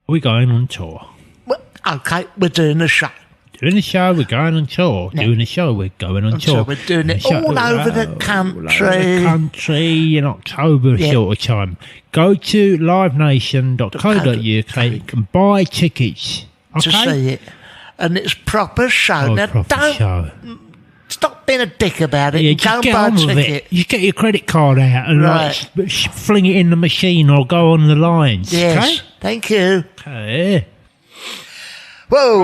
We're going on tour. Well, okay, we're doing a show. Doing a show, we're going on tour. No. Doing a show, we're going on tour. We're doing it all over the country. All over the country in October sort of time. Go to livenation.co.uk and buy tickets. Okay? To see it. And it's proper show. Now, proper show. Stop being a dick about it. Yeah, Go just and get buy a on with ticket. it. Just get your credit card out and fling it in the machine or go on the lines. Yes, okay? Thank you. Okay. Whoa.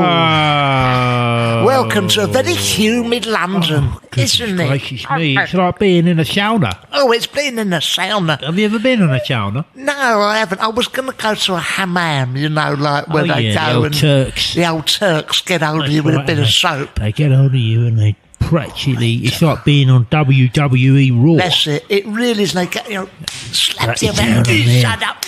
Welcome to a very humid London, isn't it? Gracious me, it's like being in a sauna. Oh, it's been in a sauna. Have you ever been in a sauna? No, I haven't. I was going to go to a hammam, you know, like where they go the old and Turks. the old Turks get hold of you with a bit of soap. They get hold of you and they practically, it's like being on WWE Raw. That's it. It really is. They get, slap you down back. on there. Shut up.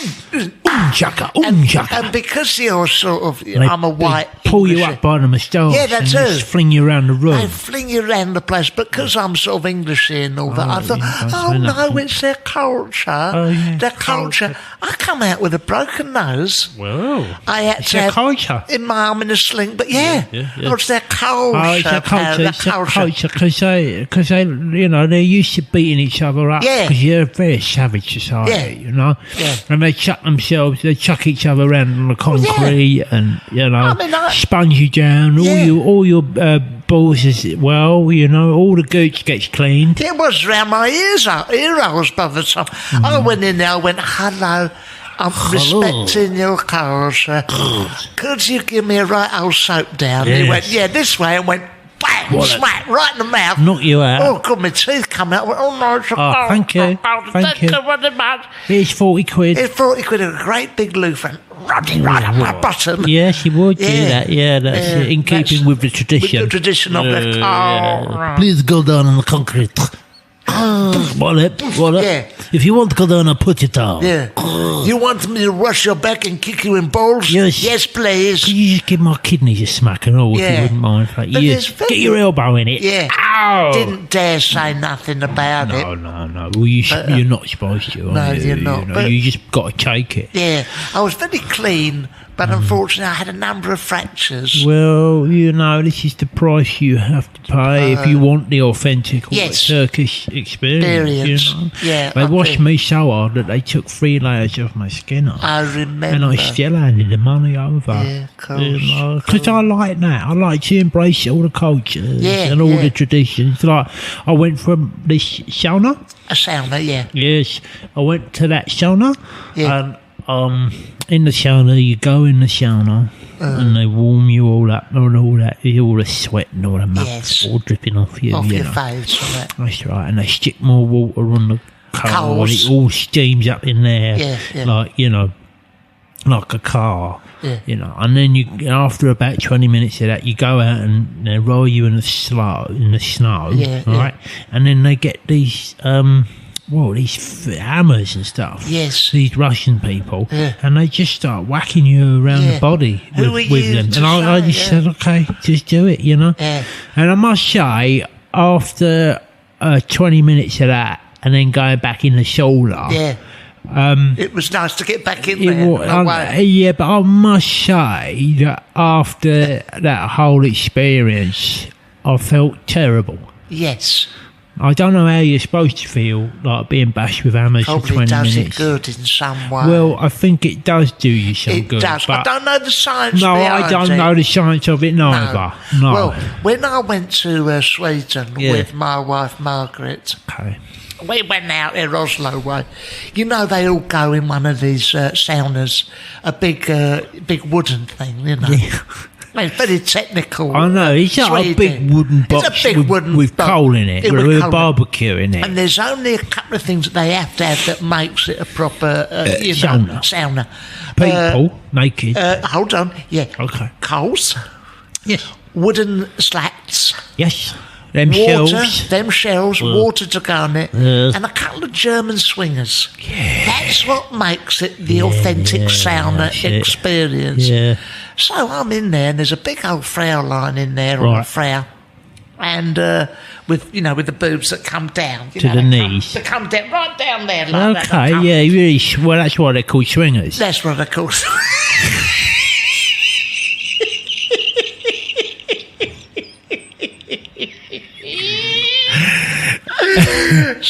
Chaka. And because you're sort of, I'm a white pull English, you up by the moustache. Yeah, that's and it. just fling you around the room. They fling you around the place, but because I'm sort of English here and all that, I thought, it's their culture. Their culture. I come out with a broken nose. Well, I had it's to their have culture. in my arm in a sling, but it's their culture. Oh, it's their culture. It's their culture because they, they're used to beating each other up. Yeah. Because you're a very savage society, Yeah. And they chuck each other around on the concrete and, sponge you down. All your balls as well, all the gooch gets cleaned. It was round my ear holes by the time. I went in there, I went, hello. I'm respecting your culture. Could you give me a right old soap down? Yes. He went, this way, and went, bang, smack, right in the mouth. Knock you out. Oh, God, my teeth come out. I went, no, it's thank you. Thank you. Very much. Here's 40 quid. It's 40 quid, a great big loofah, running right up my bottom. Yes, you would do that. Yeah, that's it. In keeping with the tradition. With the tradition of the car. Please go down on the concrete. Wallet. Yeah. If you want to go down, I'll put it down. Yeah. You want me to wash your back and kick you in balls? Yes, please. Could you just give my kidneys a smack and all, if you wouldn't mind? Like, get your elbow in it. Yeah. Ow! Didn't dare say nothing about it. No. Well, you're not supposed to. No, you're not. You just got to take it. Yeah. I was very clean, but unfortunately I had a number of fractures. Well, this is the price you have to pay if you want the authentic Turkish experience. Yeah. They washed me so hard that they took 3 layers off my skin off. I remember. And I still handed the money over. Yeah, of course. Because I like that. I like to embrace all the cultures and all the traditions. Like, I went from this sauna. A sauna, yeah. Yes. I went to that sauna. Yeah. And in the sauna, you go in the sauna and they warm you all up and all that, all the sweat and all the muck all dripping off you. Off your face. That's right. And they stick more water on the coal and it all steams up in there like a car. Yeah. And then after about 20 minutes of that, you go out and they roll you in the snow, right? And then they get these these hammers and stuff. Yes. These Russian people. Yeah. And they just start whacking you around the body with them. And I just said, okay, just do it, Yeah. And I must say, after 20 minutes of that, and then going back in the sauna. Yeah. It was nice to get back in there. But I must say that after that whole experience, I felt terrible. Yes. I don't know how you're supposed to feel, like being bashed with hammers for 20 minutes. Probably does it good in some way. Well, I think it does do you some good. It does. I don't know the science behind it. No, I don't know the science of it neither. No. Well, when I went to Sweden with my wife Margaret, we went out there Oslo way. They all go in one of these saunas, a big wooden thing, Yeah. It's very technical. I know, it's like a big wooden box with coal in it, with a barbecue in it. And there's only a couple of things that they have to have that makes it a proper sauna. People naked. Hold on, Okay. Coals. Yes. Wooden slats. Yes. Them shells, water to go on it, and a couple of German swingers. Yeah. That's what makes it the authentic sauna experience. Yeah. So I'm in there, and there's a big old Fraulein in there, or a Frau, and with the boobs that come down to the knees. They come down right down there. Like okay, that. Well, that's why they're called swingers. That's what they're called.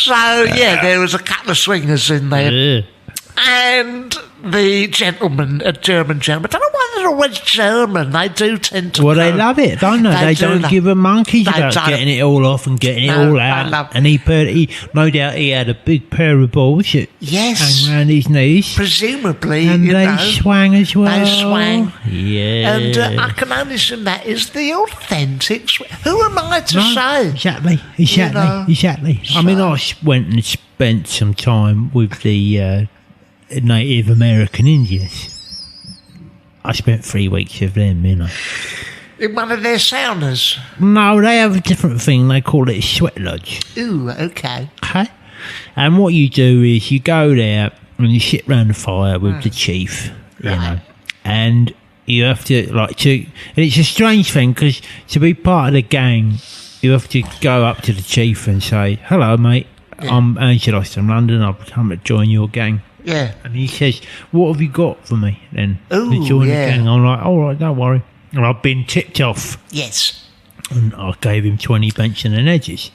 So, there was a couple of swingers in there. Yeah. And the gentleman, a German gentleman, I don't know why they're always German. They do tend to. Well, they love it, don't they? They don't give a monkey's about getting it all off and getting it all out. And he, no doubt, he had a big pair of balls that hung around his knees. Presumably, and they swang as well. They swang. Yeah. And I can only assume that is the authentic swing. Who am I to say? Exactly. So, I mean, I went and spent some time with the Native American Indians. I spent 3 weeks with them, you know. In one of their saunas? No, they have a different thing. They call it a sweat lodge. Ooh, okay. Okay. And what you do is you go there and you sit round the fire with the chief, you know, and you have to, and it's a strange thing because to be part of the gang, you have to go up to the chief and say, hello, mate, I'm Angelos from London, I've come to join your gang. Yeah. And he says, what have you got for me then? Ooh, to join the gang. I'm like, all right, don't worry. And I've been tipped off. Yes. And I gave him 20 bench and edges.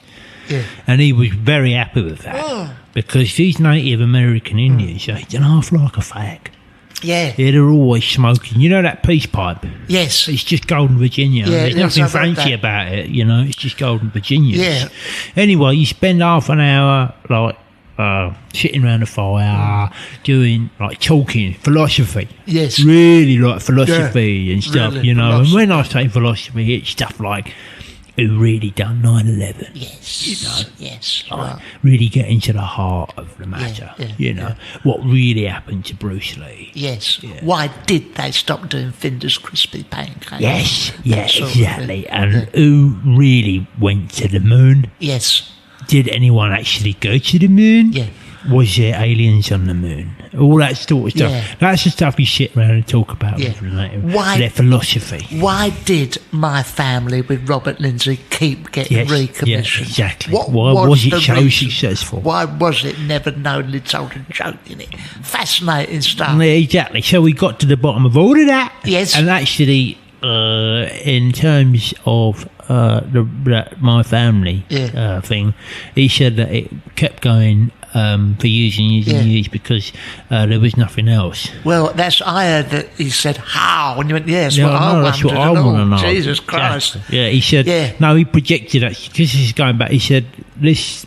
Yeah. And he was very happy with that. Because these Native American Indians, they don't half like a fag. Yeah. They're always smoking. You know that peace pipe? Yes. It's just Golden Virginia. Yeah, there's nothing fancy about it, you know. It's just Golden Virginia. Yeah. Anyway, you spend half an hour, sitting around the fire, doing, talking, philosophy. Yes. Really philosophy and stuff, really, you know. philosophy. And when I say philosophy, it's stuff like, who really done 9/11? Yes. You know. Yes. Really get into the heart of the matter, you know. What really happened to Bruce Lee. Yes. Yeah. Why did they stop doing Finder's crispy pancakes? Yes, exactly. And who really went to the moon? Yes. Did anyone actually go to the moon? Yeah. Was there aliens on the moon? All that sort of stuff. Yeah. That's the stuff you sit around and talk about with their philosophy. Why did My Family with Robert Lindsay keep getting recommissioned? Yes, exactly. Why was it so successful? Why was it never knowingly told a joke in it? Fascinating stuff. Yeah, exactly. So we got to the bottom of all of that. Yes. And actually, in terms of My Family thing, he said that it kept going for years and years and years because there was nothing else. Well, I heard that he said, how? And you went, yes, that's what I want to know. Jesus Christ. Yeah, he said, no, he projected that, because this is going back, he said,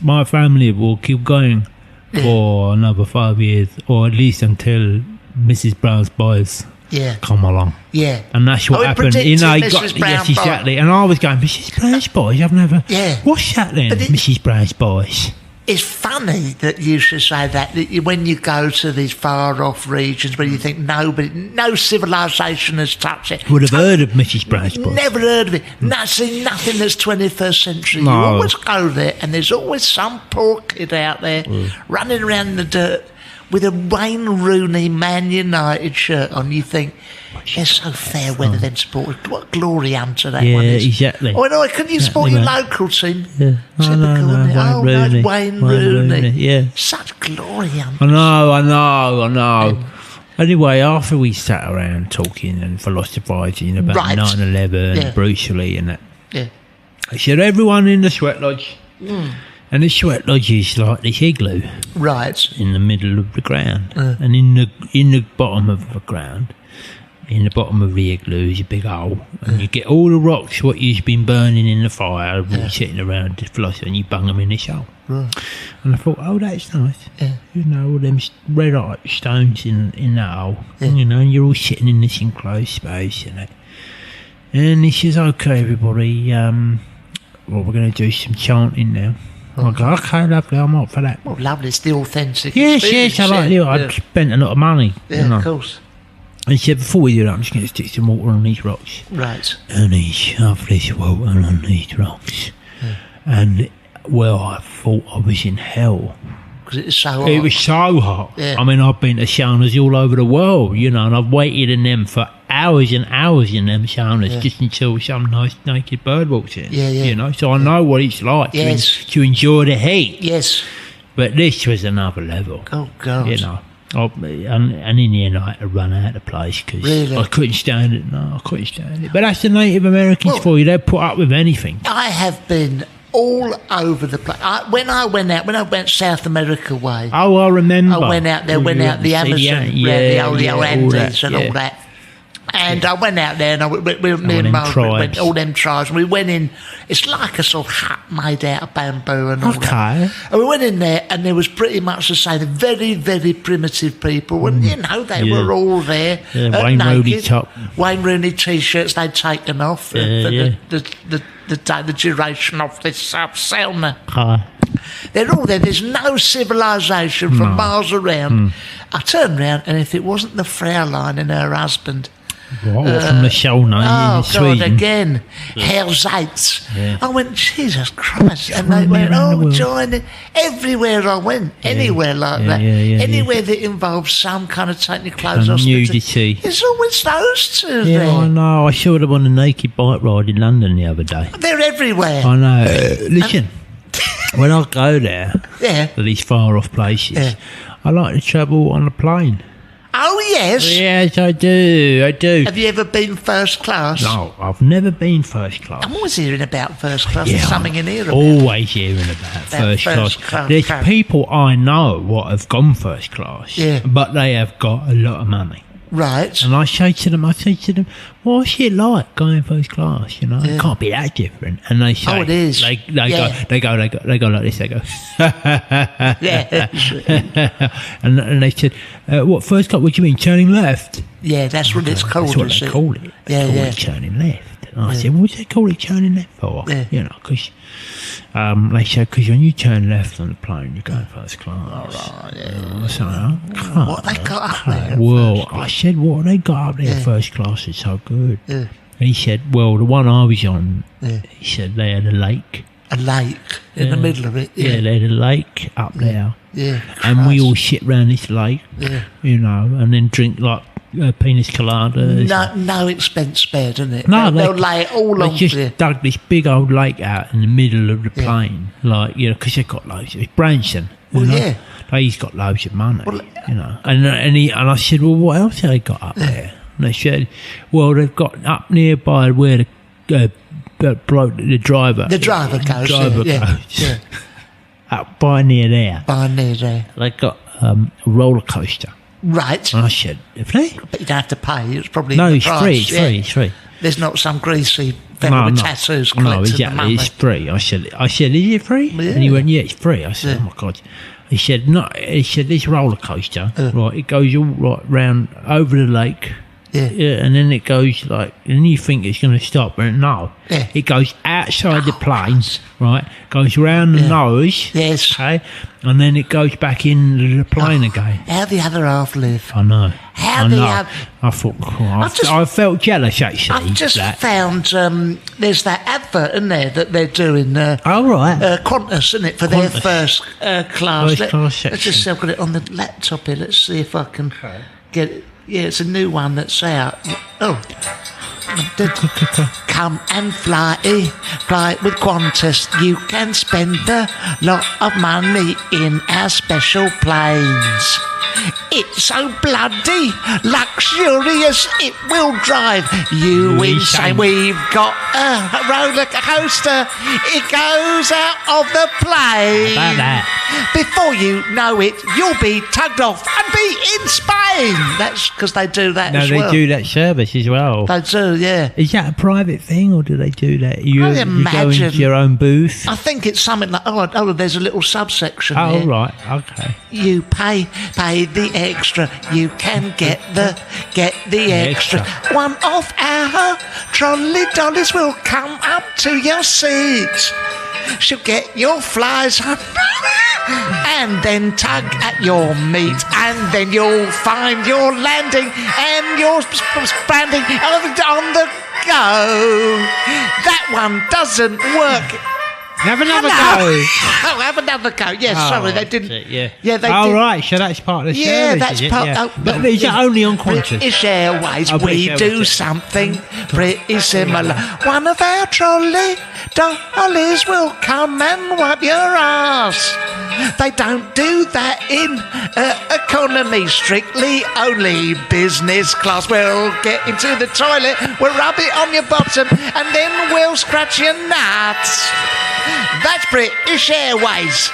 My Family will keep going for another 5 years, or at least until Mrs. Brown's Boys come along. Yeah. And that's what happened. You know, yes, exactly. And I was going, Mrs. Brown's Boys? I've never... Yeah. What's that then, Mrs. Brown's Boys? It's funny that you should say that when you go to these far-off regions where you think no civilization has touched it. Would have heard of Mrs. Brown's Boys. Never heard of it. Seen nothing that's 21st century. No. You always go there and there's always some poor kid out there running around in the dirt with a Wayne Rooney Man United shirt on. You think, they're so fair weather then supporters. What glory hunter that one is. Yeah, exactly. Oh, no, couldn't you support your local team? Yeah. Typical, Wayne Rooney. Yeah. Such glory hunters. I know. Anyway, after we sat around talking and philosophising about 9/11, Bruce Lee and that, I said, everyone in the sweat lodge. And the sweat lodge is like this igloo, right, in the middle of the ground, and in the bottom of the ground, in the bottom of the igloo is a big hole, and you get all the rocks what you've been burning in the fire, sitting around the philosophy, and you bung them in this hole. Right. And I thought, oh, that's nice. You know, all them red hot stones in that hole. You know, and you're all sitting in this enclosed space, and that. And he says, okay, everybody, well, we're going to do some chanting now. I go, okay, lovely, I'm up for that. Well, lovely, it's the authentic Yes, I like it. I spent a lot of money. Yeah, of course. And he said, before we do that, I'm just going to stick some water on these rocks. Right. And he shoved this water on these rocks. And, well, I thought I was in hell. Because it was so hot. It was so hot. Yeah. I mean, I've been to saunas all over the world, you know, and I've waited in them for hours and hours in them saunas just until some nice naked bird walks in. You know, so I know what it's like to enjoy the heat. Yes. But this was another level. Oh, God. You know. And in the end, I had to run out of the place because I couldn't stand it. No, I couldn't stand it. But that's the Native Americans for you. They put up with anything. I have been all over the place. When I went South America way. Oh, I remember. I went out there, the Amazon, the old Andes and all that. And I went out there, and me and Margaret went, all them tribes. And we went in. It's like a sort of hut made out of bamboo and all that. And we went in there, and there was pretty much the same. Very, very primitive people, and they were all there. Wayne Rooney top, Wayne Rooney t-shirts they'd taken off for the duration of this sauna. They're all there. There's no civilization for miles around. I turned around, and if it wasn't the Fraulein and her husband. What, from the show now in Sweden? God, again, Hell's Eights. I went, Jesus Christ. And they went, joining. Everywhere I went, anywhere like that, anywhere that involves some kind of taking your clothes off. Nudity. It's always those two there. I know. I saw them on a naked bike ride in London the other day. They're everywhere. I know. Listen, when I go there, to these far off places, I like to travel on a plane. Oh, yes. Yes, I do. Have you ever been first class? No, I've never been first class. I'm always hearing about first class. There's something in here about always hearing about first class. There's people I know what have gone first class, but they have got a lot of money. Right. And I say to them, what's it like going first class? You know, it can't be that different. And they say, it is. They go like this. They go, and they said, what first class? What do you mean, turning left? Yeah, that's what it's called. That's what they call it. They call it turning left. And I said, what do they call it turning left for? You know, because they said, because when you turn left on the plane, you go first class. Oh, right, So what they got up there? Well, I said, what have they got up there? First class is so good. And he said, well, the one I was on, he said they had a lake. A lake in the middle of it. Yeah, they had a lake up there. Yeah. And we all sit round this lake, you know, and then drink like penis coladas. No expense spared, isn't it? No, they'll lay it all on. They just dug this big old lake out in the middle of the plain, like, you know, because they've got loads. It's Branson. Well, he's got loads of money, you know. And I said, well, what else have they got up there? And they said, well, they've got up nearby where the driver goes. Up by near there. They got a roller coaster. Right. And I said, have they? But you don't have to pay. It's probably it's price. It's free. There's not some greasy fellow with tattoos collecting the money. It's free. I said, is it free? Yeah. And he went, yeah, it's free. I said, oh my God. He said, no. He said, this roller coaster, right, it goes all right round over the lake. Yeah, and then it goes like, and you think it's going to stop, but no. It goes outside the plane, right? Goes round the nose, okay, and then it goes back into the plane again. How the other half live? I know. I thought, I felt jealous actually. I've just found there's that advert in there that they're doing. Oh right, Qantas, isn't it, for their first class? First class section. Let's just see. I've got it on the laptop here. Let's see if I can get it. Yeah, it's a new one that's out. Oh. Come and fly with Qantas. You can spend a lot of money in our special planes. It's so bloody luxurious, it will drive you insane. We've got a roller coaster. It goes out of the plane. How about that? Before you know it, you'll be tugged off and be in Spain. That's because they do that as well. No, they do that service as well. They do, yeah. Is that a private thing, or do they do that? I you imagine. You go into your own booth? I think it's something like, oh, there's a little subsection here. Oh, right, okay. You pay the extra. You can get the extra. One of our trolley dollies will come up to your seat. She'll get your flies on and then tug at your meat, and then you'll find your landing and your standing on the go. That one doesn't work. Have another go. Oh, have another go. Yes, sorry, they didn't. Yeah, they did. Right, so that's part of the service. Yeah, that's part. Yeah. But is it only on Qantas? British Airways, we do something pretty similar. One of our trolley dollies will come and wipe your ass. They don't do that in economy, strictly only business class. We'll get into the toilet, we'll rub it on your bottom, and then we'll scratch your nuts. That's British Airways.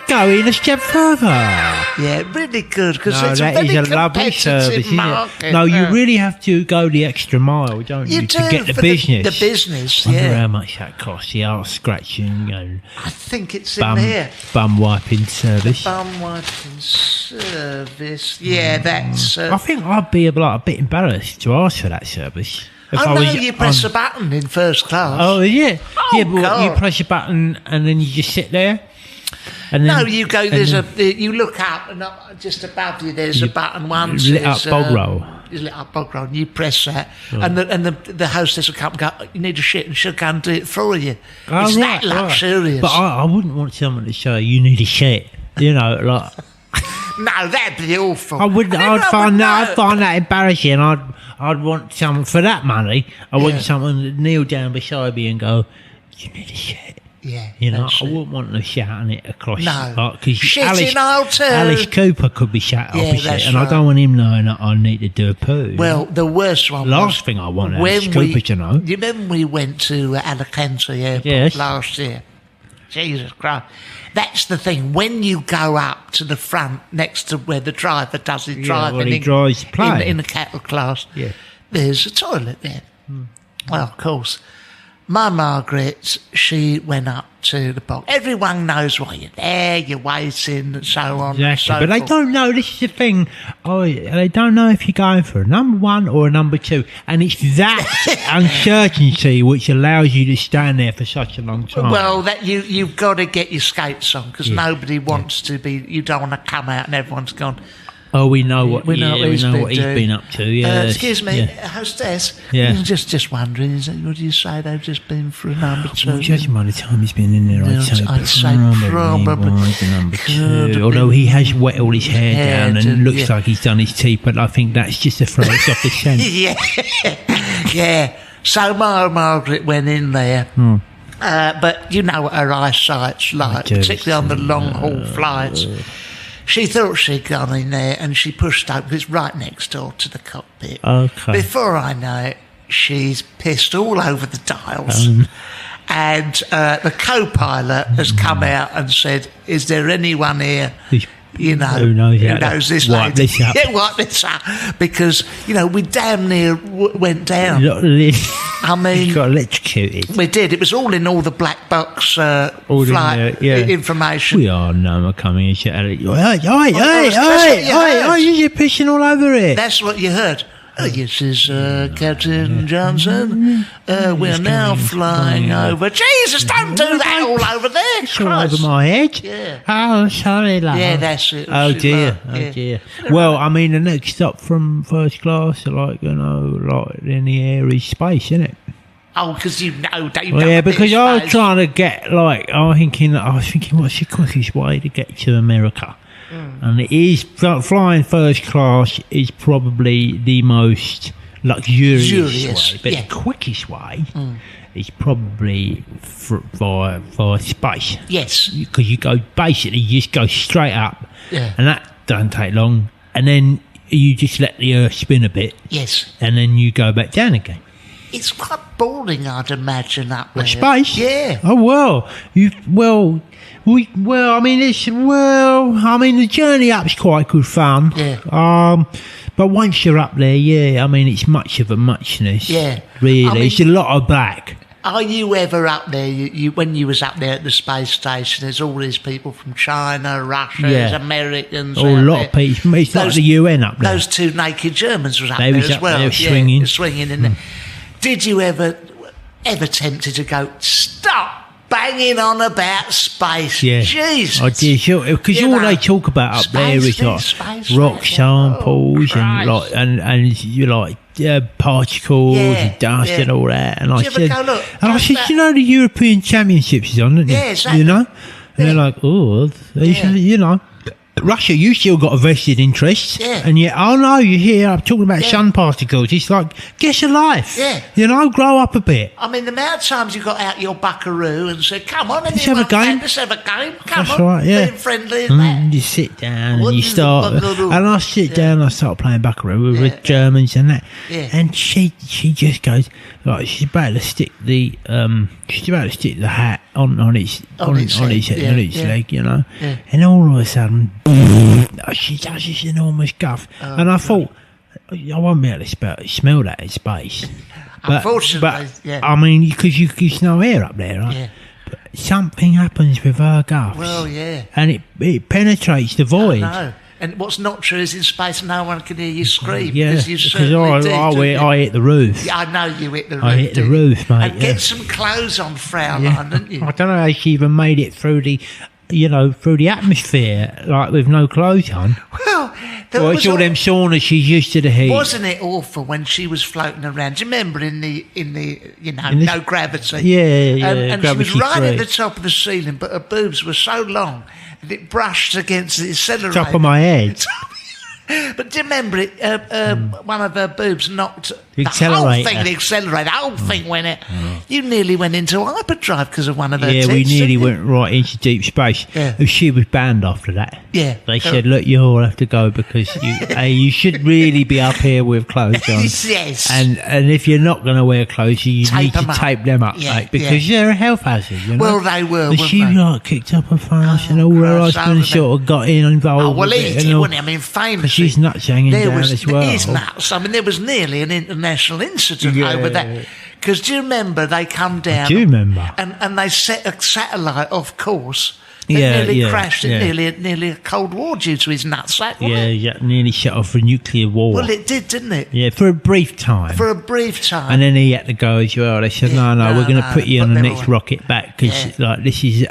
Going a step further. Yeah, really good, because No, it's that a very is a lovely service, competitive isn't market. it? No, you really have to go the extra mile, don't you, to get the for business. The business, I wonder yeah. how much that costs, the arse scratching and I think it's in here. bum wiping service. Bum wiping service. Yeah, that's... I think I'd be a bit embarrassed to ask for that service. If Oh, I no, was you press a button in first class. Oh, yeah. Oh, yeah, but God. you press a button and then you just sit there. And then, No, you go. You look up, and just above you, there's a button. One lit up says, bog roll. You lit up bog roll, and you press that, and the hostess will come and go, "You need a shit," and she'll go and do it for you. Oh, It's right, that luxurious. But I wouldn't want someone to say you need a shit. You know, like No, that'd be awful. I would. I'd find that embarrassing. I'd want someone for that money. I want someone to kneel down beside me and go, "You need a shit." Yeah, you know, I wouldn't want them shouting it across. No, because shit in aisle 2. Alice Cooper could be shouting opposite, that's and right. I don't want him knowing that I need to do a poo. Well, the worst one. Last thing I want Alice Cooper to know. You remember we went to Alicante Airport last year? Jesus Christ. That's the thing. When you go up to the front next to where the driver does his driving, well, he drives the plane. in the cattle class, there's a toilet there. Hmm. Well, of course, my Margaret, she went up to the box. Everyone knows why you're there, you're waiting, and so on. Exactly, and so but they forth. don't know. This is the thing. Oh, they don't know if you're going for a number 1 or a number 2, and it's that uncertainty which allows you to stand there for such a long time. Well, that you've got to get your skates on, because nobody wants to be. You don't want to come out and everyone's gone. Oh, we know what We know what he's been up to. Yeah. Excuse me, hostess. Yeah. Just wondering. What do you say? They've just been for a number 2. Well, judging by the time he's been in there, I'd say probably was the number 2. Although he has wet all his hair down and looks like he's done his teeth, but I think that's just to throw us off the scent. Yeah. So Margaret went in there. But you know what her eyesight's like, particularly on the long haul flights. She thought she'd gone in there and she pushed open. It's right next door to the cockpit. Okay. Before I know it, she's pissed all over the dials. And the co-pilot has come out and said, "Is there anyone here, who knows this wipe lady?" This up. Yeah, wipe this up. Because, we damn near went down. I mean, you got electrocuted. We did. It was all in all the black box flight information. We are no coming and shouting. Hey, you're pissing all over it. That's what you heard. Oh, this is Captain Johnson. We're now flying over. Jesus, don't do that all over there. It's all over my head. Yeah. Oh, sorry, love. Yeah, that's it. Oh dear. Well, I mean, the next stop from first class, like in the air is space, isn't it? Oh, because you know, because I was trying to get I was thinking, what's the quickest way to get to America? And it is flying first class is probably the most luxurious way, but the quickest way is probably via space. Yes, because you just go straight up, and that doesn't take long, and then you just let the Earth spin a bit. Yes, and then you go back down again. It's quite boring, I'd imagine, up there. Space? Yeah. Oh, well. The journey up's quite good fun. Yeah. But once you're up there, it's much of a muchness. Yeah. Really. It's a lot of black. Are you ever up there? When you was up there at the space station, there's all these people from China, Russia, there's Americans. A lot of people. It's like the UN up there. Those 2 naked Germans was up there as well. They were swinging. Swinging in there. Did you ever tempted to go, stop banging on about space? Yeah. Jesus. I did, sure. Because all they talk about up there is rock samples and particles and dust and all that. And I said, the European Championships is on, isn't it? Yeah, exactly. And they're like, Russia, you still got a vested interest. Yeah. And yet, oh no, you're here, I'm talking about sun particles. It's like, get a life. Yeah. You know, grow up a bit. I mean, the amount of times you got out your buckaroo and said, come on, let's have a game. Let's have a game. Come That's on, right, yeah. being friendly and that. You sit down What and you is start, the buckaroo? and I sit down and I start playing buckaroo with Germans and that. Yeah. And she just goes, like, she's about to stick the hat on its leg, you know. Yeah. And all of a sudden, she does this enormous guff. And I thought, I won't be able to smell that in space. Unfortunately, but I mean, because there's no air up there, right? Yeah. But something happens with her guffs. Well, yeah. And it penetrates the void. I know. And what's not true is in space no one can hear you scream. Yeah, because I hit the roof. Yeah, I know you hit the roof. I hit the roof, mate. And get some clothes on, Fraulein, didn't you? I don't know how she even made it through the atmosphere, like with no clothes on. Well, it's all them saunas. She's used to the heat. Wasn't it awful when she was floating around? Do you remember in the no gravity? Yeah, and she was right free. at the top of the ceiling, but her boobs were so long that it brushed against the accelerator. Top of my head. But do you remember it? One of her boobs knocked the whole thing went out. You nearly went into hyperdrive because of one of her tits. Yeah, we nearly went right into deep space. Yeah. She was banned after that. Yeah. They said, look, you all have to go because you should really be up here with clothes on. Yes. And if you're not going to wear clothes, you need to tape them up, mate, because they're a health hazard, you know? Well, they were, and she kicked up her face and all her husband sort of got involved. Oh, well, he did, wouldn't he? I mean, famously. She's nuts hanging down as well. He's nuts. I mean, there was nearly an international incident over that. Because do you remember they come down? I do remember. And they set a satellite off course. They nearly crashed in nearly a Cold War due to his nutsack, wasn't it? Nearly shut off a nuclear war. Well, it did, didn't it? Yeah, for a brief time. And then he had to go as well. They said, no, we're going to put you on the next rocket back because this is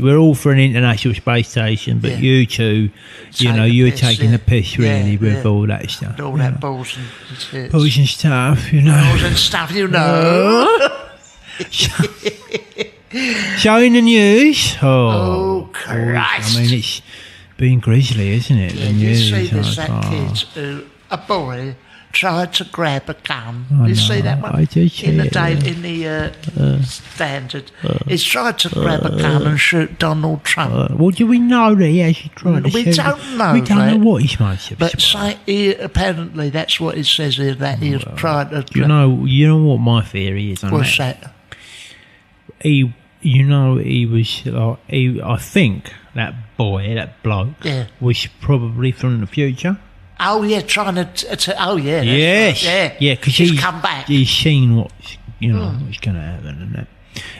we're all for an international space station, but you two, you're taking the piss really with all that stuff. All that balls and balls and stuff, you know. Balls and stuff, you know. Showing the news. Oh, Christ. I mean, it's been grisly, isn't it? Yeah, you see there's that kid who, a boy, tried to grab a gun. You see that one? I did see in the it. Standard. He's tried to grab a gun and shoot Donald Trump. Well, do we know that he actually tried to shoot? We don't know. We don't know what he's supposed to be. But apparently that's what it says here, that he tried to... You know what my theory is on What's that? He was like, I think that boy, that bloke, was probably from the future. Oh yeah, trying to oh yeah. Yes, right. yeah, because he's come back. He's seen what's going to happen and that.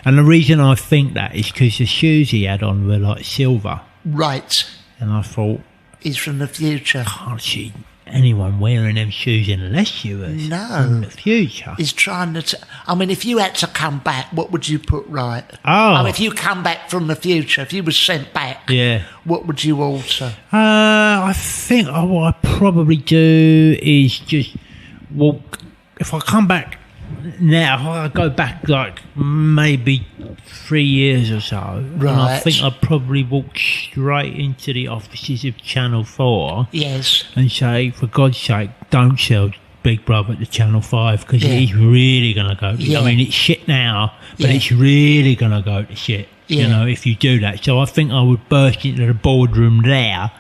And the reason I think that is because the shoes he had on were like silver. Right. And I thought, he's from the future. Can't see anyone wearing them shoes unless you were from the future. He's trying to... I mean, if you had to come back, what would you put right? Oh. I mean, if you come back from the future, if you were sent back, what would you alter? I think what I'd probably do is just walk... If I come back now, I go back like maybe 3 years or so. Right. And I think I'd probably walk straight into the offices of Channel 4. Yes. And say, for God's sake, don't sell Big Brother to Channel 5 because he's really going to go. I mean, it's shit now, but it's really going to go to shit. You know, if you do that. So I think I would burst into the boardroom there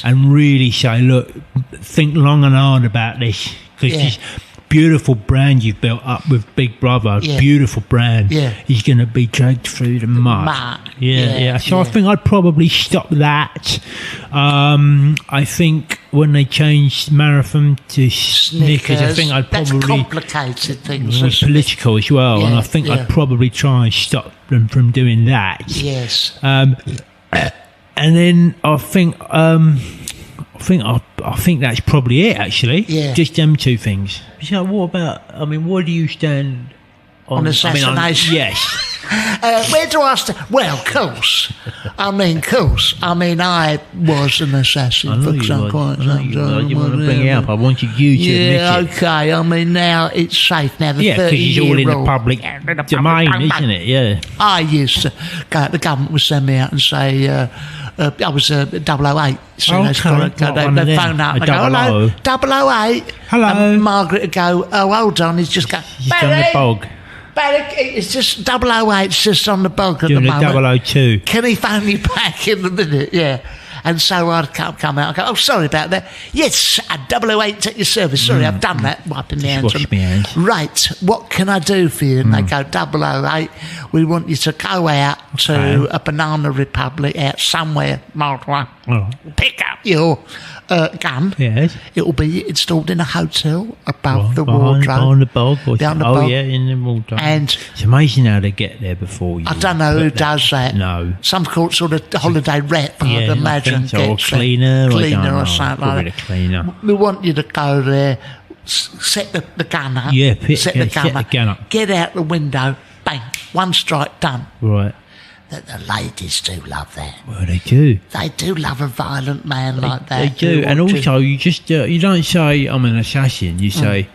and really say, look, think long and hard about this because this beautiful brand you've built up with Big Brother, beautiful brand, is going to be dragged through the mud. So I think I'd probably stop that. I think when they changed Marathon to Snickers, I think I'd probably... That's complicated things. It was political as well, and I think I'd probably try and stop them from doing that. Yes. And then I think that's probably it, actually. Yeah. Just them two things. So what about, I mean, where do you stand on assassination? Yes. Where do I stand? Well, course. I was an assassin for some point. I didn't want to bring it up. I wanted you to admit it. Okay. I mean, now it's safe. Now the 30-year because it's all in the public domain, isn't it? Yeah. I used to go, the government would send me out and say, I was 008. So Okay. they phone up. A They go, hello, 008. Hello. And Margaret would go, oh, hold on. He's just going, He's on the bog. Barry, it's just 008's just on the bog at Doing the moment. 002. Can he phone you back in a minute? Yeah. And so I'd come out and go, oh, sorry about that. Yes, 008 at your service. Sorry, I've done that. Wiping the hands. Wash my hands. Right, what can I do for you? And they go, 008, we want you to go out to a Banana Republic out somewhere, pick up your gun. Yes. It will be installed in a hotel above the behind wardrobe. the bog. Down the bog. Yeah, in the wardrobe. And it's amazing how they get there before you. I don't know who does that. No. Some sort of holiday rep, I'd imagine. Or a cleaner. Or something like that. A cleaner. We want you to go there, set the gun up. Yeah, set the gun up. Get out the window, bang, one strike, done. Right. The ladies do love that. Well, they do. They do love a violent man like that. They do. And also, you just you don't say, I'm an assassin. You say,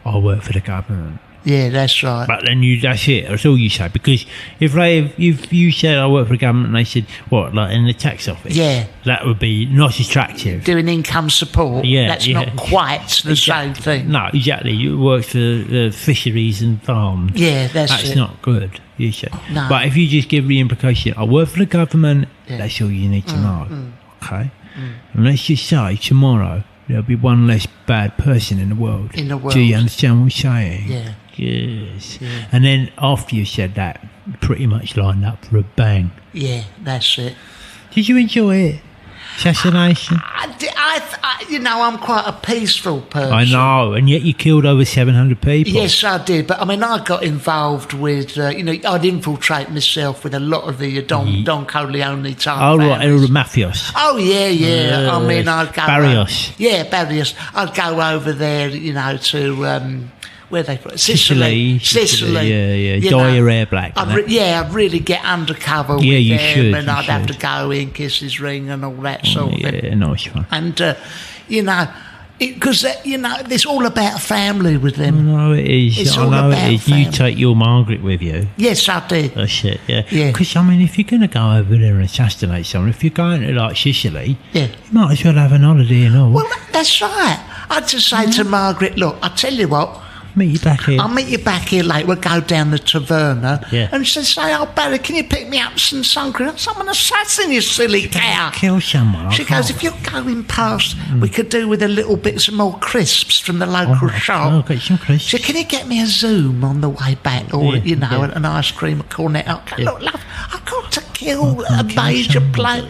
I work for the government. Yeah, that's right. But then that's it. That's all you say. Because if you said I work for the government and they said, what, like in the tax office? Yeah. That would be not attractive. Doing income support. Yeah. That's not quite the same thing. No, exactly. You work for fisheries and farms. Yeah, that's it. Not good. You said. No. But if you just give the implication, I work for the government, that's all you need to know. Okay? And let's just say tomorrow there'll be one less bad person in the world. Do you understand what I'm saying? Yeah. Yes. Yeah. And then after you said that, pretty much lined up for a bang. Yeah, that's it. Did you enjoy it? Assassination? I'm quite a peaceful person. I know, and yet you killed over 700 people. Yes, I did. But, I got involved with, I'd infiltrate myself with a lot of the Don Corleone type Oh, right, families. the mafios. Oh, yeah. I'd go... Barrios. Barrios. I'd go over there, to... where they put Sicily. Yeah. Dye your hair black. I'd really get undercover with you them, should, and I'd have to go in, kiss his ring, and all that sort of thing. Yeah, nice fun. And because it's all about family with them. I know it is. It's I all know about it is. family. You take your Margaret with you. Yes, I did. That's it. Yeah. Because if you're going to go over there and assassinate someone, if you're going to like Sicily, you might as well have an holiday and all. Well, that's right. I'd just say to Margaret, look, I tell you what. Meet you back here. I'll meet you back here later. We'll go down the taverna. Yeah. And she'll say, oh, Barry, can you pick me up some sun cream? I'm an assassin, you silly cow. Kill someone. She goes, if you're going past, we could do with a little bit some more crisps from the local shop. I'll get some crisps. So can you get me a Zoom on the way back? Or, an ice cream, a cornet. I'll go, look, love, I've got to kill a major plane.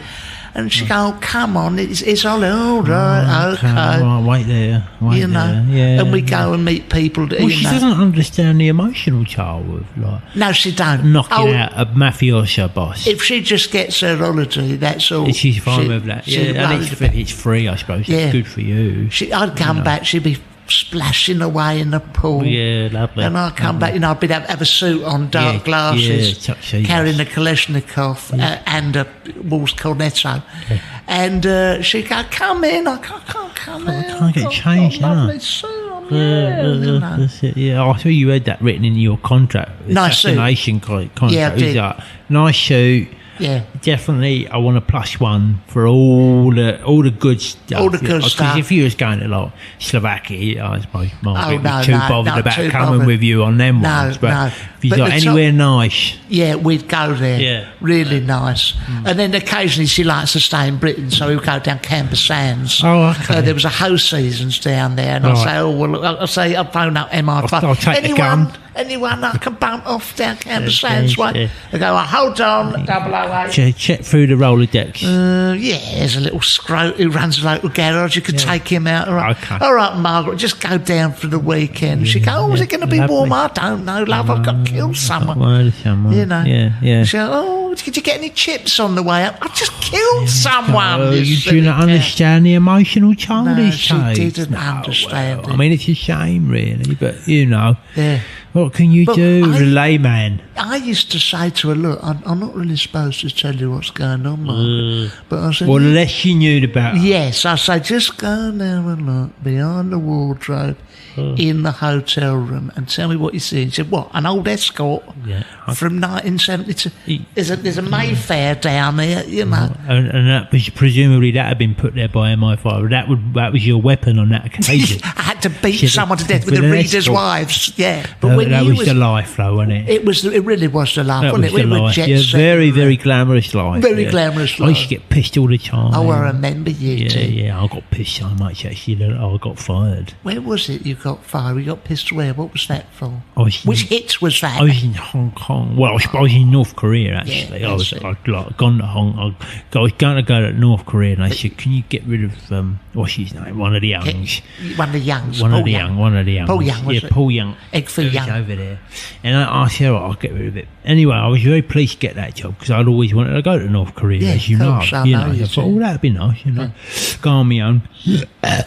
And she go, oh, come on, it's all right, okay. Right, wait there. Yeah. And we go and meet people. She doesn't understand the emotional child of no, she don't. Knocking out a mafioso boss. If she just gets her holiday, that's all. She's fine with that. Yeah, and it's free, I suppose. Yeah. It's good for you. I'd come back, she'd be splashing away in the pool. Yeah, lovely. And I'd come back, I'd have a suit on, dark glasses, carrying a Kalashnikov and a Wolf's Cornetto. Yeah. And she'd go, come in. I can't come in. I can't get changed, lovely suit. That's it. Yeah, I saw you had that written in your contract. Nice assassination contract. Yeah, I did. Like, nice suit. Yeah, definitely. I want a +1 for all the good stuff. All the good stuff. Because if you was going to like Slovakia, I suppose Margaret was too bothered about coming with you on them ones. But if you got anywhere nice, we'd go there. Yeah, really nice. And then occasionally she likes to stay in Britain, so we would go down Camber Sands. Oh, okay. There was a host seasons down there, and I'll say, I'll phone up MI5. I'll take the gun. Anyone I can bump off down Camber Sands way. They go, hold on, 008. Check through the Rolodex. There's a little scrote who runs a local garage. You could take him out. All right. Okay. All right, Margaret, just go down for the weekend. She goes, is it going to be warm? I don't know, love. I've got to kill someone. Yeah. She goes, did you get any chips on the way up? I just killed someone. You do not understand the emotional childish she didn't understand it. It's a shame, really, but Yeah. What can you do, the layman? I I used to say to her, look, I'm not really supposed to tell you what's going on, Margaret. But I said... Well, unless she knew about it. Yes, I say, just go now and look behind the wardrobe in the hotel room and tell me what you see. He said, what, an old Escort from 1972? There's a Mayfair down there, you know. And that was, presumably that had been put there by MI5. That was your weapon on that occasion. I had to beat someone to death with the readers' wives, But when that was the life, though, wasn't it? It really was the life, wasn't it? We were jet set. Very, very glamorous life. Very glamorous life. I used to get pissed all the time. Oh, I remember you too. Yeah, I got pissed so much, actually, that I got fired. Where was it you got fired? You got pissed where? What was that for? Which hit was that? I was in Hong Kong. Well, I was in North Korea, actually. I was gone to Hong Kong. I was going to go to North Korea, and I said, can you get rid of, what's his name? One of the Youngs. One of the Youngs. One of the Youngs. Paul Young, was it? Paul Young. Egg Foo Young. Over there. And I said, I'll get rid of it. Anyway, I was very pleased to get that job, because I'd always wanted to go to North Korea, as you know. I thought, that'd be nice, Go on my own,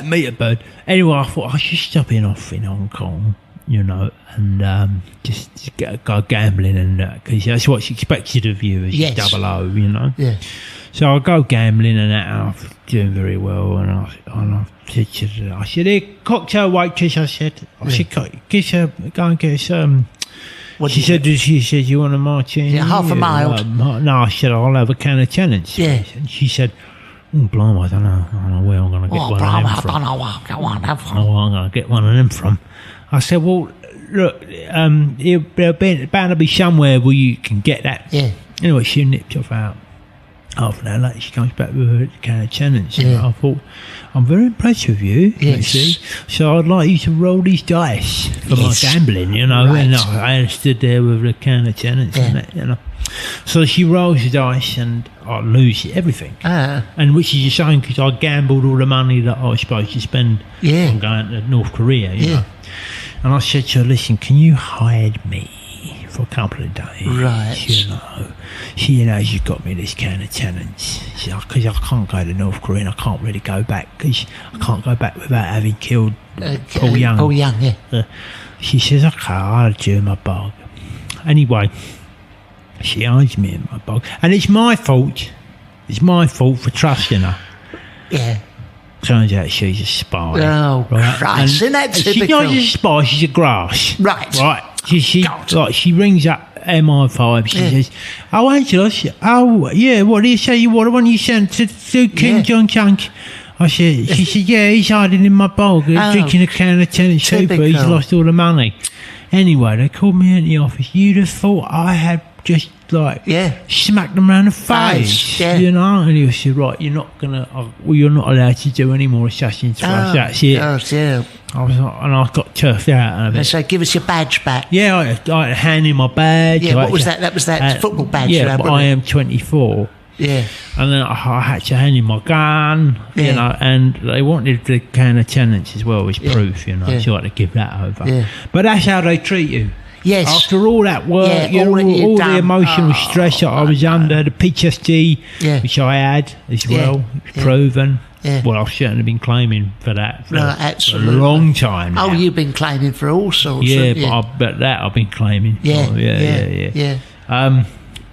meet a bird. Anyway, I thought I should stop off in Hong Kong, and just go gambling, and because that's what's expected of you as double O, Yeah. So I go gambling and that, and I'm doing very well, and I said to her, I said, hey, cocktail waitress, I said, go and get some. She said, you want a martini? Yeah, half a mile. No, I said, I'll have a can of Tennent's. Yeah. And she said, blimey, I don't know where I'm going to get one of them from. I'm going to get one of them from. I said, well, look, there's bound to be somewhere where you can get that. Yeah. Anyway, she nipped off out. Half an hour later, she comes back with her can of Tennent's. Yeah. I thought, I'm very impressed with you. Yes. So I'd like you to roll these dice for my gambling, Right. And I stood there with a can of Tennent's and that, So she rolls the dice and I lose everything. And which is a shame, because I gambled all the money that I was supposed to spend on going to North Korea, know. And I said to her, listen, can you hide me for a couple of days? Right. She's got me this can of Tennent's. Because I can't go to North Korea and I can't really go back, because I can't go back without having killed Paul Young. Paul Young, yeah. She says, okay, I'll do my bargain. Anyway, she hides me in my bargain. And it's my fault. It's my fault for trusting her. Yeah. Turns out she's a spy. Oh, right? Christ. Isn't that typical? She's not just a spy, she's a grass. Right. She rings up MI5. She says, oh, Angelos, what do you say you want? The one you sent to King John Chunk? She said, yeah, he's hiding in my bowl, drinking a can of Tennent's soup, but he's lost all the money. Anyway, they called me in the office. You'd have thought I had just smacked them around the face, And he said, right, you're not allowed to do any more assassins for us. That's it. I was like, and I got turfed out. They say, give us your badge back. Yeah, I had to hand in my badge. Yeah, what was that? That was that football badge. Yeah, but I am 24. Yeah. And then I had to hand in my gun, and they wanted the can of Tennent's as well as proof, so I had to give that over. Yeah. But that's how they treat you. Yes. After all that work, all the emotional stress that I was under, the PTSD, which I had as well, proven. Yeah. Well, I've certainly been claiming for that for a long time now. Oh, you've been claiming for all sorts. Yeah, but that I've been claiming. Yeah.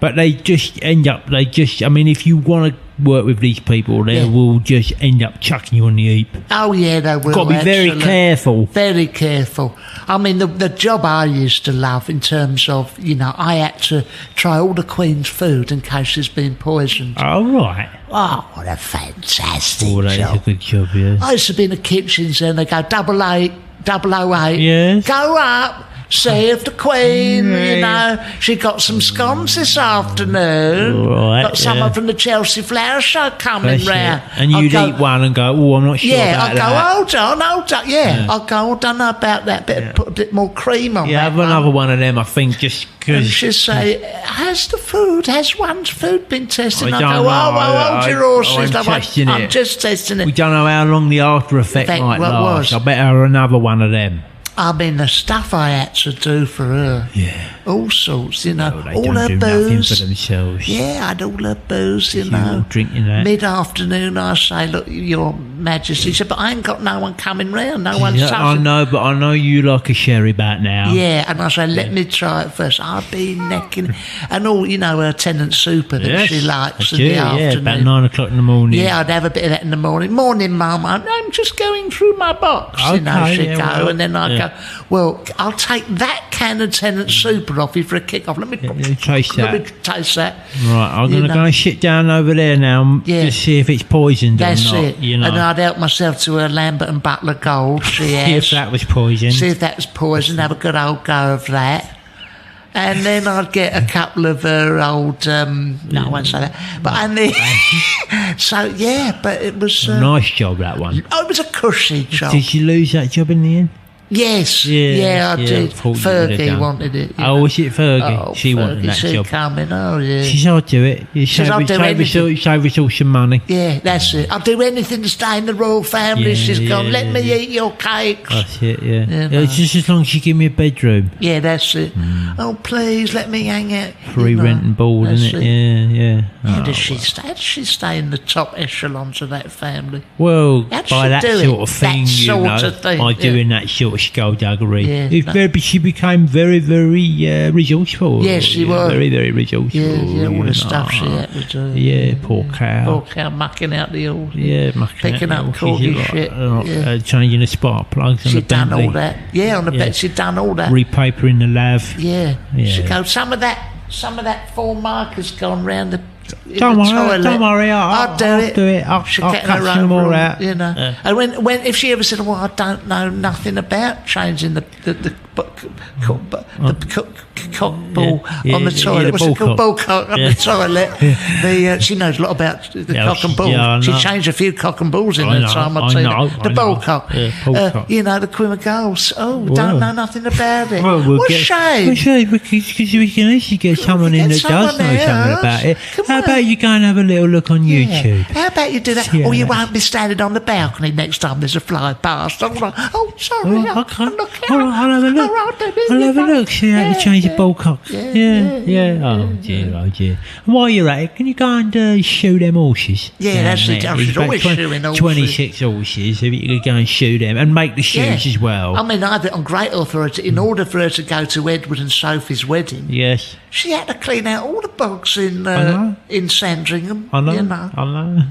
But they just end up, if you want to work with these people, they will just end up chucking you on the heap. Oh, yeah, they will. Got to be very careful. Very careful. I mean, the job I used to love in terms of, I had to try all the Queen's food in case it's been poisoned. Oh, right. Oh, what a fantastic job. Oh, that is a good job, yeah. I used to be in the kitchens and they go, 008, 008. Yes. Go up. See if the Queen, she got some scones this afternoon. Right, got someone from the Chelsea Flower Show coming round. And you'd eat one and go, I'm not sure about that. Hold on. Yeah, I'll go, I don't know about that, put a bit more cream on that. Yeah, have another one of them, I think, just because. And she'd say, has one's food been tested? I don't know. Hold your horses. I'm just testing it. We don't know how long the after effect might last. I better have another one of them. I mean, the stuff I had to do for her. Yeah. All sorts, they all don't her do booze. Nothing for themselves. Yeah, I had all her booze, Drinking that. Mid-afternoon, I say, look, your Majesty. He said, but I ain't got no one coming round. No one's I know, but I know you like a sherry bat now. Yeah, and I said, let me try it first. I'll be necking. And all, her tenant super that she likes in the afternoon. About 9 o'clock in the morning. Yeah, I'd have a bit of that in the morning. Morning, Mum. I'm just going through my box. Okay, she'd go, and then I'd go, well, I'll take that can of tenant super off you for a kick-off. Let me taste that. Right, I'm going to go and sit down over there now to see if it's poisoned or not. That's it. And I'd help myself to a Lambert and Butler Gold. See if that was poisoned. See if that was poisoned. Have a good old go of that. And then I'd get a couple of her old... no, I won't say that. But but it was... nice job, that one. Oh, it was a cushy job. Did you lose that job in the end? Yes. I did. Fergie wanted it. Was it Fergie? Oh, she wanted that job. Coming. Oh, yeah. She said, I'll do it. Save us all some money. Yeah, that's it. I'll do anything to stay in the royal family. She's gone, let me eat your cakes. That's it, It's just as long as you give me a bedroom. Yeah, that's it. Oh, please, let me hang out. Free rent and board, isn't it? Yeah. How does she stay in the top echelons of that family? Well, by that sort of thing, by doing that sort of skullduggery. She became very, very resourceful. Yes, she was. Very, very resourceful. Yeah, all the stuff she had to do. Yeah, poor cow. Poor cow mucking out the oil. Yeah, picking up corky shit. Changing the spark plugs on the Bentley. She'd done all that. Yeah, on the Bentley, she'd done all that. Repapering the lav. Yeah. She'd go, some of that form marker's gone round the... Don't worry, I'll do it. I'll cut them all out. And when if she ever said, well, I don't know nothing about changing the cock ball on the toilet. What's it called? Ball cock on the toilet. She knows a lot about the cock and ball. She changed a few cock and balls in her time. I'd say the ball cock. The Queen of Goals. Oh, don't know nothing about it. What a shame. Because we can actually get someone in that does know something about it. How about you go and have a little look on YouTube? How about you do that? Or you won't be standing on the balcony next time there's a fly past. I'm like, sorry. Okay. I'll have a look. I'll have a look. See how to change the ball cocks. Yeah. Oh dear. And while you're at it, can you go and shoe them horses? Yeah, that's it. I should always shoeing horses. 26 horses. If you could go and shoe them and make the shoes as well. I mean, I have it on great authority. In order for her to go to Edward and Sophie's wedding, yes, she had to clean out all the bogs in Sandringham. I know.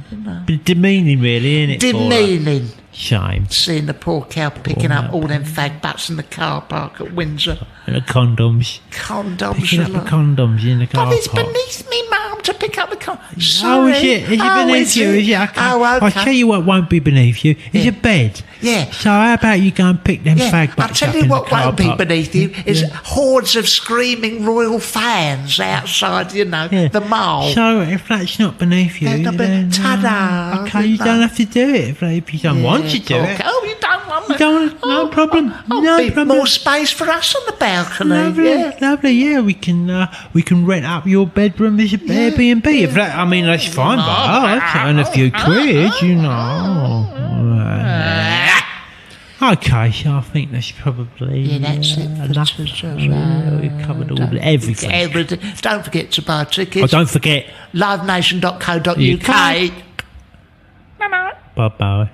But demeaning, really, isn't it? Demeaning. Shame. Seeing the poor cow picking up all them fag butts in the car park at Windsor. And the condoms. Picking up the condoms in the car park. But it's beneath me, Mum, to pick up the condoms. Sorry. Is it beneath you? Is it? Okay. I'll tell you what won't be beneath you. It's a bed. Yeah. So how about you go and pick them fag butts up in the car park? I'll tell you what won't be beneath you is hordes of screaming royal fans outside, the mall. So if that's not beneath you, then... Ta-da! Okay, you don't have to do it if you don't want to do it. Oh, you don't want me? No problem. No problem. More space for us on the balcony. Lovely. Yeah, we can rent up your bedroom as an Airbnb. If that, I mean, that's fine. But I'll earn a few quid, Okay, so I think that's probably that's it. Enough. We've covered everything. Don't forget to buy tickets. Don't forget livenation.co.uk. Bye-bye.